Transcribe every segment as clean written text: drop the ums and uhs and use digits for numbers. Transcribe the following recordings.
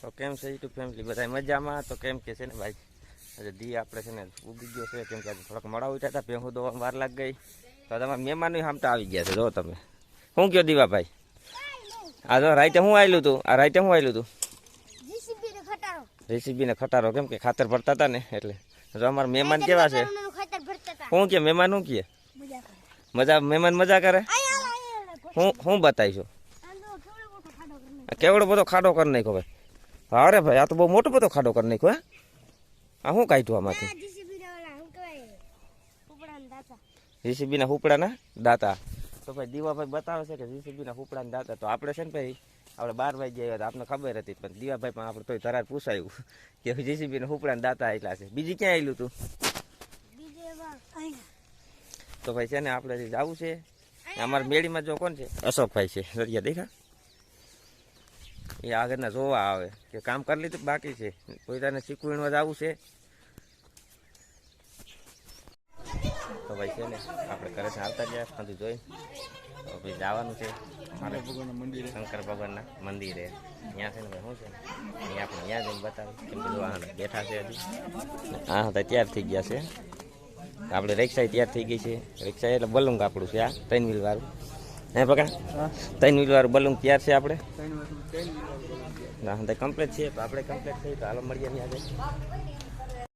તો કેમ છે યુટ્યુબ ફેમિલી બધા મજામાં? તો કેમ કે છે ને ભાઈ, આજે દી આપણે છે ને ઉગી ગયો છે. કેમ કે આજે થોડાક મોડા ઉઠ્યા હતા, ભેહું દોવામાં વાર લાગ ગઈ. તો તમારા મહેમાનો હામટા આવી ગયા છે. જો તમે શું કહો દીવાભાઈ? આ જો રાઈતે હું આવેલું હતું, આ રાઈતે હું આવેલું હતું રેસીપીને ખટારો. કેમ કે ખાતર ભરતા હતા ને એટલે. જો અમારા મહેમાન કેવા છે? શું કે મહેમાન શું કહે? મજા, મહેમાન મજા કરે. હું બતાવીશું કેવડો બધો ખાડો કરી નાખ્યો ભાઈ. અરે ભાઈ, આ તો બહુ મોટો બધો ખાડો કરી નાખ્યો. આ શું કાઢ્યું આમાંથી? જીસીબીના હુપડાના દાંતા. તો ભાઈ દીવાભાઈ બતાવે છે કે જીસીબીના હુપડાના દાંતા. તો આપણે છે ને ભાઈ, આપણે 12 વાગે આવ્યા હતા, આપણે ખબર હતી. પણ દીવાભાઈ પણ આપણે તોય તરાર પૂછાયું કે જીસીબીના હુપડાના દાંતા એટલા છે. બીજી ક્યાં આવેલું તું? તો ભાઈ છે ને આપણે જવું છે અમારા મેળીમાં. જો કોણ છે? અશોકભાઈ છે. સરિયા દેખા એ આગળના જોવા આવે કે કામ કરી લીધું બાકી છે. પોતાને શીખવીણવા જવું છે. તો ભાઈ છે ને આપણે ઘરે આવતા ગયા બધું જોઈ. તો ભાઈ જવાનું છે મારે શંકર ભગવાનના મંદિરે. ત્યાં છે ને ભાઈ શું છે અહીંયા આપણે ત્યાં જઈને બતાવી. કેમ કે બેઠા છે હજી. હા હતા તૈયાર થઈ ગયા છે. આપણે રિક્ષા તૈયાર થઈ ગઈ છે. રિક્ષા એટલે બલુંગ આપણું છે. આ 3 વ્હીલ વાળું હે પકા? 3 વ્હીલ વાળું બલુંગ તૈયાર છે આપણે. ના કમ્પ્લીટ છે. તો આપણે કમ્પ્લીટ થઈ તો હાલો મળીએ ત્યાં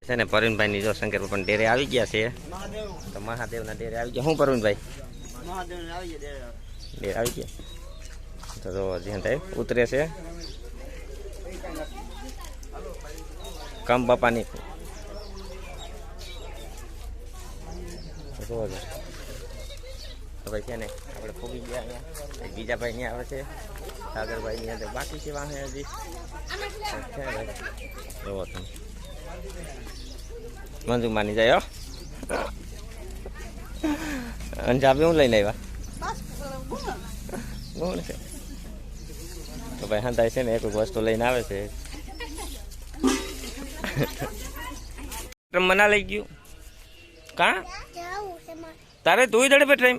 છે ને. પરવીનભાઈની જો શંકર ભગવાન ડેરે આવી ગયા છે. તો મહાદેવના ડેરે આવી ગયા. શું પરવીનભાઈ? ડેરે આવી ગયા. તો જો જ્યાં થાય ઉતરે છે કમ બાપાની. તો ભાઈ છે ને આપણે ફૂગી ગયા અહીંયા. બીજા ભાઈ ત્યાં આવે છે સાગરભાઈ ની અંદર બાકી છે વાહે હજી. જોવો તમે મંજુ માની જાય. અંજાબી હું લઈને આવ્યા ગુણ છે. તો ભાઈ હંતાય છે ને એક વસ્તુ લઈને આવે છે. મના લઈ ગયું કા તારે તું દડે બેઠા?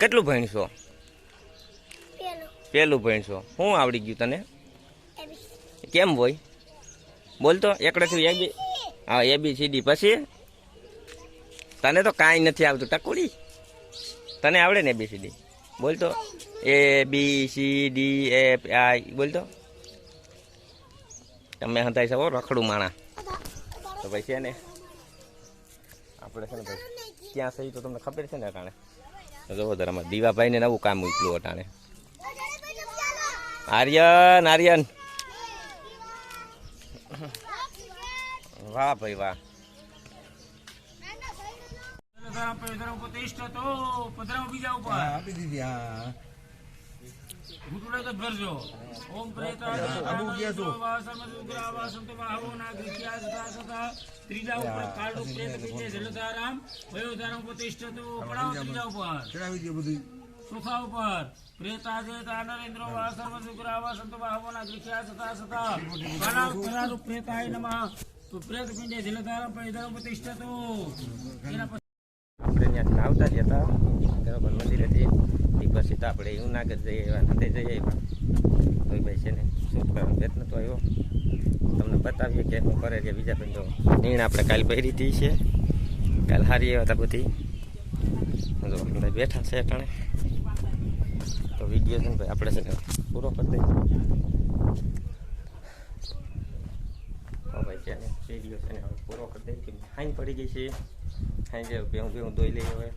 કેટલું ભણશો? પેલું ભણશો. શું આવડી ગયું તને? કેમ હોય બોલતો? એકડેથી AB. હા ABCD. પછી તને તો કાંઈ નથી આવતું ટકુડી. તને આવડે ને ABCD? બોલતો ABCDFI બોલતો. તમે હંતાઈ શકો રખડું માણા. તો ભાઈ છે ને આપણે છે ને ભાઈ ક્યાં સહી તો તમને ખબર છે ને અટાણે. જોવો ધરામાં દીવાભાઈને નવું કામ મૂક્યું અટાણે. આર્યન આર્યન વાહ ભાઈ વાહ. ત્રીજા ઉપર કાળો પ્રેત વિજય જલધારામ વયોધારામ પ્રતિષ્ઠિતો પડાવ. ત્રીજા ઉપર ચડાવી દે બધું. ચોથા ઉપર પ્રેતાજે નરેન્દ્ર વા સર્વ શુક્રાવા સંત ભાવોના ગૃખ્યા સતા સતા બનાવ કરાલો પ્રેતાય નમઃ. તો પ્રેત પિંડે જલધારામ વયોધારામ પ્રતિષ્ઠિતો. એના પછી આપણે ત્યાં આવતા જ હતા બરાબર મંદિરેથી. એ પછી તો આપણે જુનાગઢ જઈએ એવા નથી જઈએ એવા. ભાઈ છે ને શું કરવાનો પ્રયત્ન તો આવ્યો. તમને બતાવીએ કે શું કરે કે બીજા પણ. જો નીણ આપણે કાલ પહેરી હતી છે. કાલ હારી એવા હતા બધી. જો બધા બેઠા છે અટાણે. તો વિડીયો છે ને ભાઈ આપણે છે ને પૂરો કરી દઈએ. તો ભાઈ છે ને વિડીયો છે ને હવે પૂરો કરી દઈએ. કે હાઈ પડી ગઈ છે. હાઈ જે ભેહું ધોઈ લઈએ હવે.